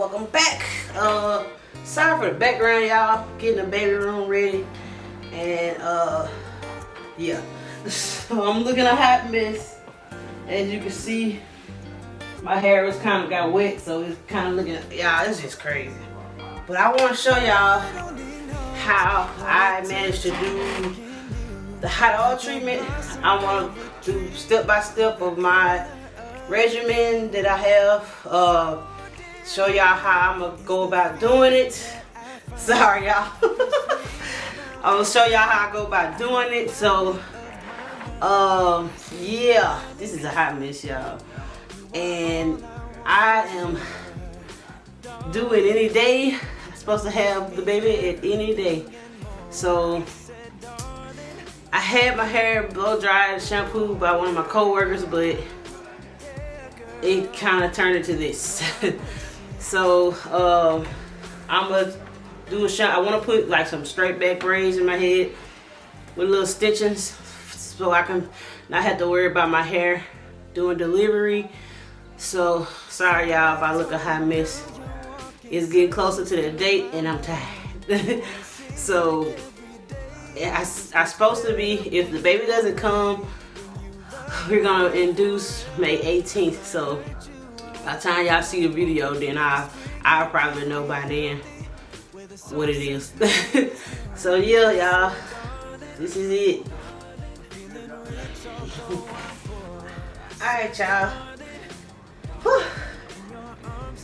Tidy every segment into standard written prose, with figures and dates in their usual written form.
welcome back. Sorry for the background, y'all. Getting the baby room ready, and yeah. So I'm looking a hot mess. As you can see, my hair was kind of got wet, so it's kind of looking. Y'all, it's just crazy. But I want to show y'all how I managed to do the hot oil treatment. I want to do step by step of my regimen that I have. Show y'all how I'm gonna go about doing it. Sorry, y'all. I'm gonna show y'all how I go about doing it. So, yeah, this is a hot mess, y'all, and I am due it any day. I'm supposed to have the baby at any day. So I had my hair blow dried, shampooed by one of my co-workers, but it kind of turned into this. So I'm gonna do a shot. I want to put like some straight back braids in my head with little stitchings, so I can not have to worry about my hair doing delivery. So sorry, y'all, if I look a hot mess. It's getting closer to the date, and I'm tired. So I supposed to be, if the baby doesn't come, we're gonna induce May 18th. So by the time y'all see the video, then I'll probably know by then what it is. So yeah, y'all, this is it. Alright, y'all.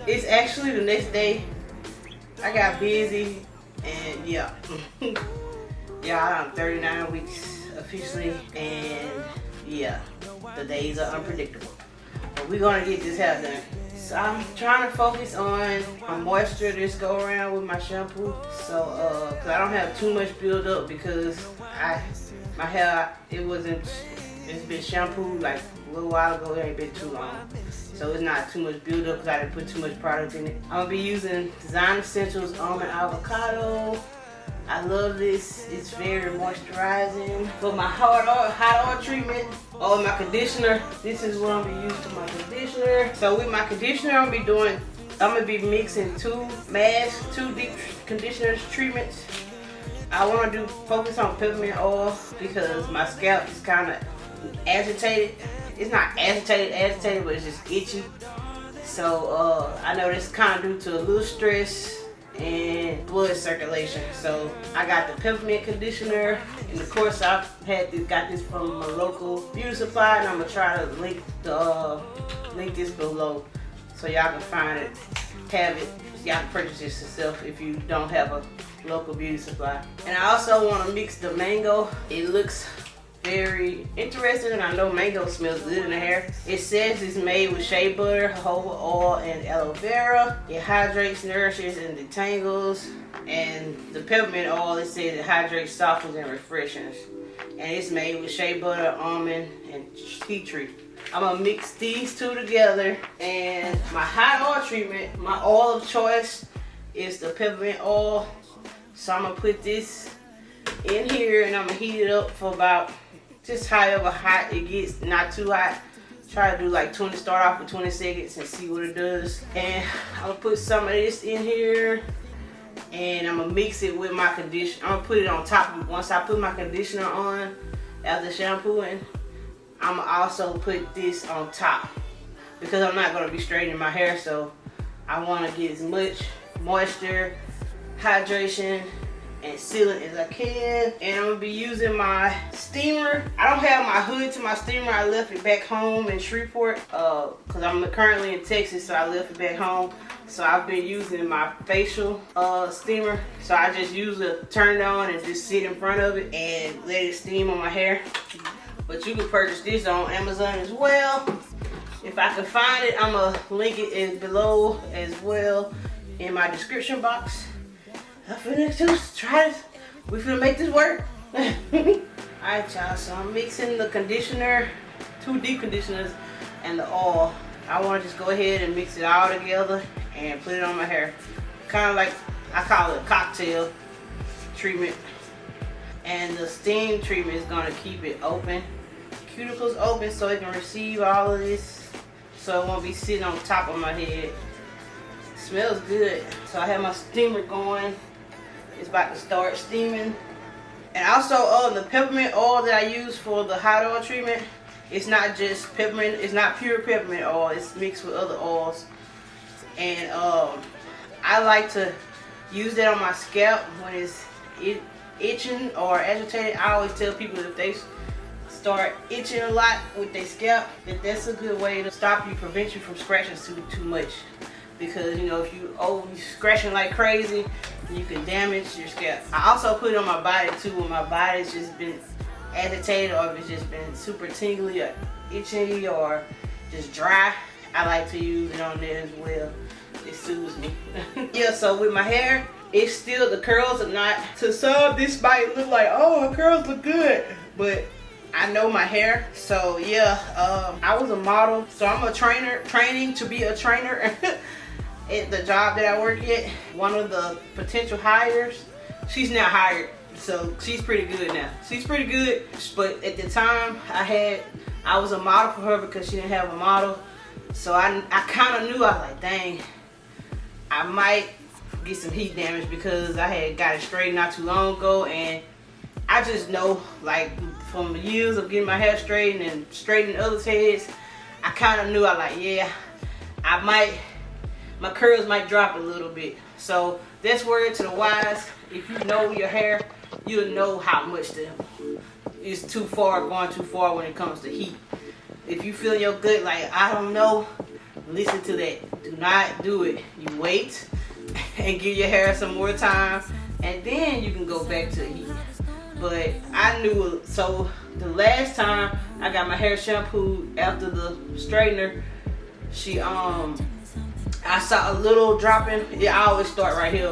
It's actually the next day. I got busy, and yeah. Yeah, I'm 39 weeks officially, and yeah, the days are unpredictable. But we're gonna get this hair done. So I'm trying to focus on my moisture this go around with my shampoo. So cause I don't have too much build up, because my hair, it's been shampooed like a little while ago. It ain't been too long. So it's not too much build up because I didn't put too much product in it. I'm gonna be using Design Essentials Almond Avocado. I love this. It's very moisturizing. For my hot oil treatment, or my conditioner, this is what I'm gonna use for my conditioner. So with my conditioner, I'm gonna be mixing two deep conditioner treatments. I want to focus on peppermint oil because my scalp is kind of agitated. It's not agitated, but it's just itchy. So I know this kind of due to a little stress and blood circulation. So I got the peppermint conditioner, and of course I got this from a local beauty supply, and I'm gonna try to link this below so y'all can find it, have it. Y'all can purchase this yourself if you don't have a local beauty supply. And I also want to mix the mango. It looks very interesting, and I know mango smells good in the hair. It says it's made with shea butter, jojoba oil, and aloe vera. It hydrates, nourishes, and detangles. And the peppermint oil, it says it hydrates, softens, and refreshes. And it's made with shea butter, almond, and tea tree. I'm gonna mix these two together. And my hot oil treatment, my oil of choice is the peppermint oil. So I'm gonna put this in here, and I'm gonna heat it up for about just however hot it gets, not too hot. Try to do like start off with 20 seconds and see what it does. And I'm gonna put some of this in here, and I'm gonna mix it with my conditioner. I'm gonna put it on top. Once I put my conditioner on after shampooing, I'm gonna also put this on top, because I'm not gonna be straightening my hair, so I wanna get as much moisture, hydration, and sealant as I can. And I'm gonna be using my steamer. I don't have my hood to my steamer. I left it back home in Shreveport because I'm currently in Texas, so I left it back home. So I've been using my facial steamer. So I just turn it on and just sit in front of it and let it steam on my hair. But you can purchase this on Amazon as well. If I can find it, I'm gonna link it below as well in my description box. I'm finna try this. We finna make this work. Alright, y'all, so I'm mixing the conditioner, 2 deep conditioners, and the oil. I wanna just go ahead and mix it all together and put it on my hair. Kind of like, I call it a cocktail treatment. And the steam treatment is gonna keep it open, cuticles open, so it can receive all of this, so it won't be sitting on top of my head. Smells good. So I have my steamer going. It's about to start steaming. And also the peppermint oil that I use for the hot oil treatment, it's not just peppermint, it's not pure peppermint oil, it's mixed with other oils. And I like to use that on my scalp when it's itching or agitated. I always tell people if they start itching a lot with their scalp, that's a good way to stop you, prevent you from scratching too much. Because you know, if you scratching like crazy, you can damage your scalp. I also put it on my body too when my body's just been agitated, or if it's just been super tingly or itchy or just dry. I like to use it on there as well. It soothes me. Yeah, so with my hair, it's still, the curls are not, to some this might look like, oh, her curls look good, but I know my hair. So yeah, I was a model, so I'm a training to be a trainer. At the job that I work at, one of the potential hires, she's now hired, so she's pretty good now. She's pretty good, but at the time I was a model for her because she didn't have a model. So I kind of knew, I was like, dang, I might get some heat damage because I had got it straightened not too long ago, and I just know, like, from years of getting my hair straightened and straightening others' heads, I kind of knew, I like, yeah, my curls might drop a little bit. So that's word to the wise. If you know your hair, you'll know how much it's too far, going too far when it comes to heat. If you feel in your gut like, I don't know, listen to that. Do not do it. You wait and give your hair some more time, and then you can go back to heat. But I knew, so the last time I got my hair shampooed after the straightener, I saw a little dropping. Yeah, I always start right here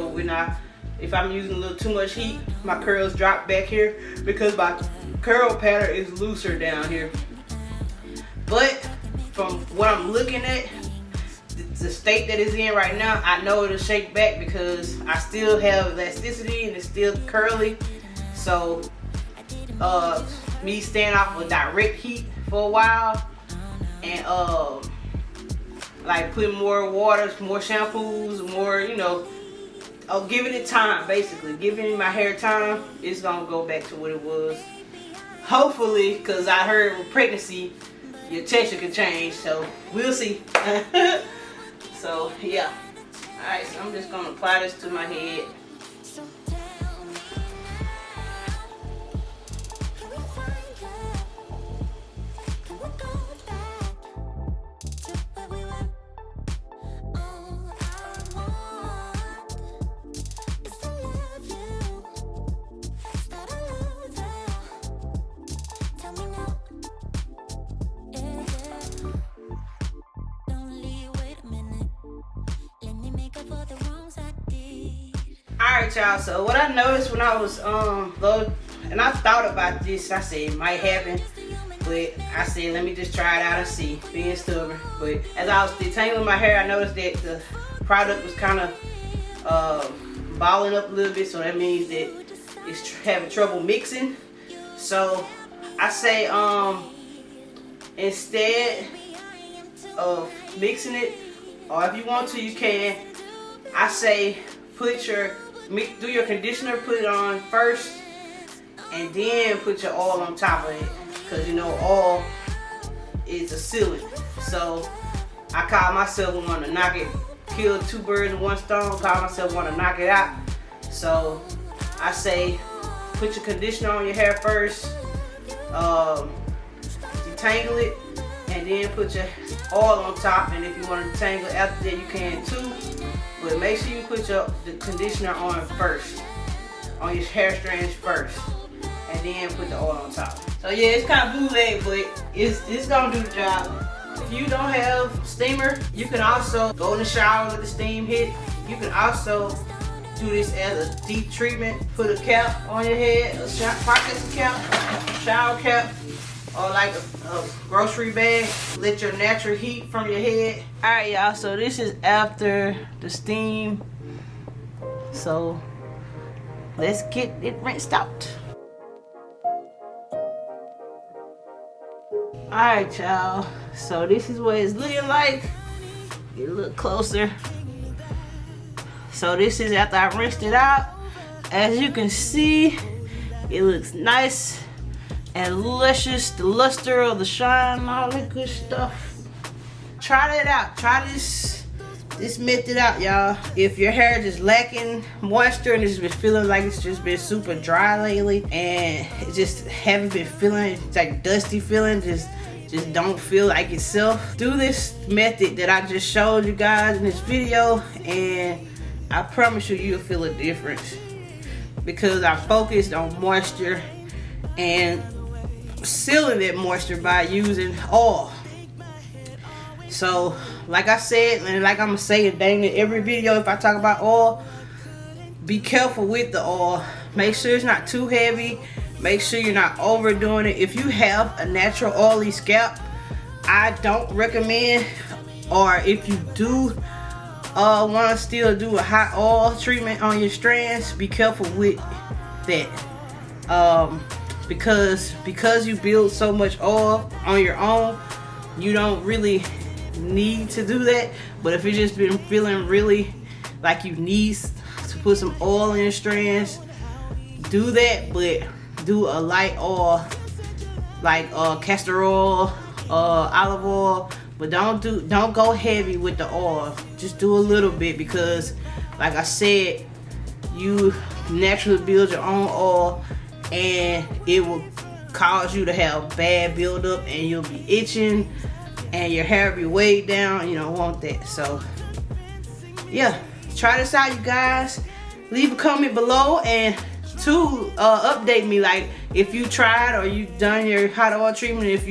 if I'm using a little too much heat, my curls drop back here because my curl pattern is looser down here. But from what I'm looking at, the state that it's in right now, I know it'll shake back because I still have elasticity and it's still curly. So me staying off of direct heat for a while and like putting more waters, more shampoos, more, you know, giving it time, basically. Giving my hair time, it's gonna go back to what it was. Hopefully, because I heard with pregnancy, your texture can change, so we'll see. So, yeah. Alright, so I'm just gonna apply this to my head. Alright y'all, so what I noticed when I was low, and I thought about this, I said it might happen, but I said let me just try it out and see, being stubborn. But as I was detangling my hair, I noticed that the product was kind of balling up a little bit, so that means that it's having trouble mixing. So I say instead of mixing it, or if you want to, you can, I say do your conditioner, put it on first, and then put your oil on top of it, because you know oil is a sealant. So I call myself one to knock it, kill two birds with one stone, call myself one to knock it out. So I say put your conditioner on your hair first, detangle it, and then put your oil on top, and if you want to detangle it after that, you can too. But make sure you put the conditioner on first, on your hair strands first, and then put the oil on top. So yeah, it's kind of bootleg, but it's gonna do the job. If you don't have steamer, you can also go in the shower, let the steam hit. You can also do this as a deep treatment. Put a cap on your head, a processing cap, shower cap, or like a grocery bag. Let your natural heat from your head. Alright y'all, so this is after the steam. So let's get it rinsed out. Alright y'all, so this is what it's looking like. Get a little closer. So this is after I rinsed it out. As you can see, it looks nice and luscious. The luster of the shine, all that good stuff. Try that out. Try this method out, y'all. If your hair is just lacking moisture and it's been feeling like it's just been super dry lately, and it just haven't been feeling, it's like dusty feeling, just don't feel like itself, do this method that I just showed you guys in this video, and I promise you, you'll feel a difference, because I focused on moisture and sealing that moisture by using oil. So like I said, and like I'm gonna say it dang it every video if I talk about oil, be careful with the oil. Make sure it's not too heavy. Make sure you're not overdoing it. If you have a natural oily scalp, I don't recommend, or if you do want to still do a hot oil treatment on your strands, be careful with that. Because you build so much oil on your own, you don't really need to do that. But if you just been feeling really like you need to put some oil in your strands, do that, but do a light oil like castor oil, olive oil, but don't go heavy with the oil. Just do a little bit, because like I said, you naturally build your own oil and it will cause you to have bad buildup and you'll be itching and your hair will be weighed down. You don't want that. So yeah, try this out, you guys. Leave a comment below, and to update me, like if you tried or you done your hot oil treatment, if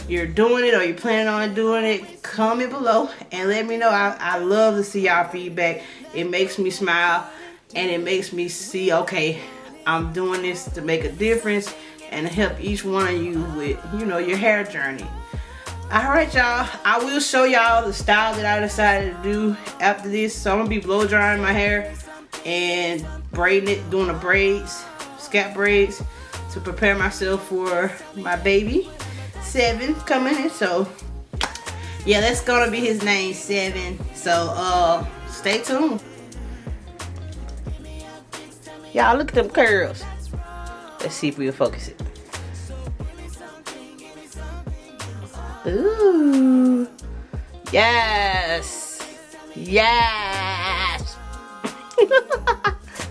you're doing it or you're planning on doing it, comment below and let me know. I love to see y'all feedback. It makes me smile and it makes me see, okay, I'm doing this to make a difference and help each one of you with, you know, your hair journey. Alright, y'all, I will show y'all the style that I decided to do after this. So I'm gonna be blow drying my hair and braiding it, doing the braids, scalp braids, to prepare myself for my baby 7 coming in. So yeah, that's gonna be his name, 7. So stay tuned. Y'all, look at them curls. Let's see if we'll focus it. Ooh, yes, yes.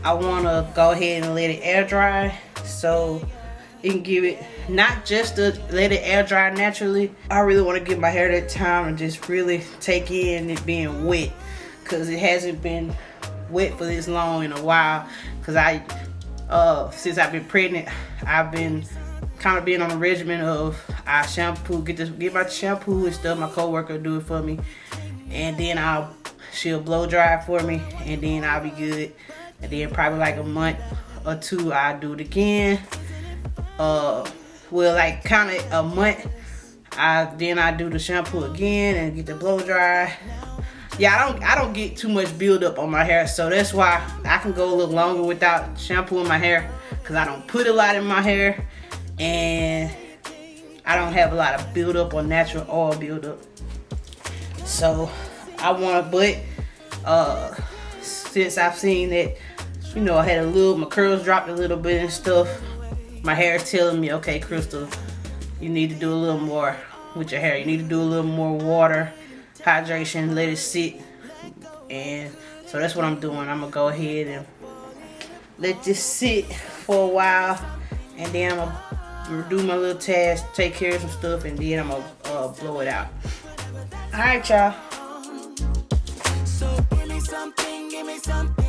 I want to go ahead and let it air dry, so it can give it, not just to let it air dry naturally. I really want to give my hair that time and just really take in it being wet, because it hasn't been wet for this long in a while. Because since I've been pregnant, I've been kind of being on a regimen of I shampoo, get my shampoo and stuff. My coworker do it for me, and then she'll blow dry for me, and then I'll be good. And then probably like a month or 2, I'll do it again. Well, like kind of a month, then I do the shampoo again and get the blow dry. Yeah, I don't get too much buildup on my hair, so that's why I can go a little longer without shampoo in my hair, because I don't put a lot in my hair and I don't have a lot of buildup or natural oil buildup. So I want to, but since I've seen that, you know, I had my curls dropped a little bit and stuff, my hair is telling me, okay, Kristal, you need to do a little more with your hair. You need to do a little more water, hydration, let it sit. And so that's what I'm doing. I'm gonna go ahead and let this sit for a while, and then I'm gonna do my little task, take care of some stuff, and then I'm gonna blow it out. All right, y'all. So give me something, give me something.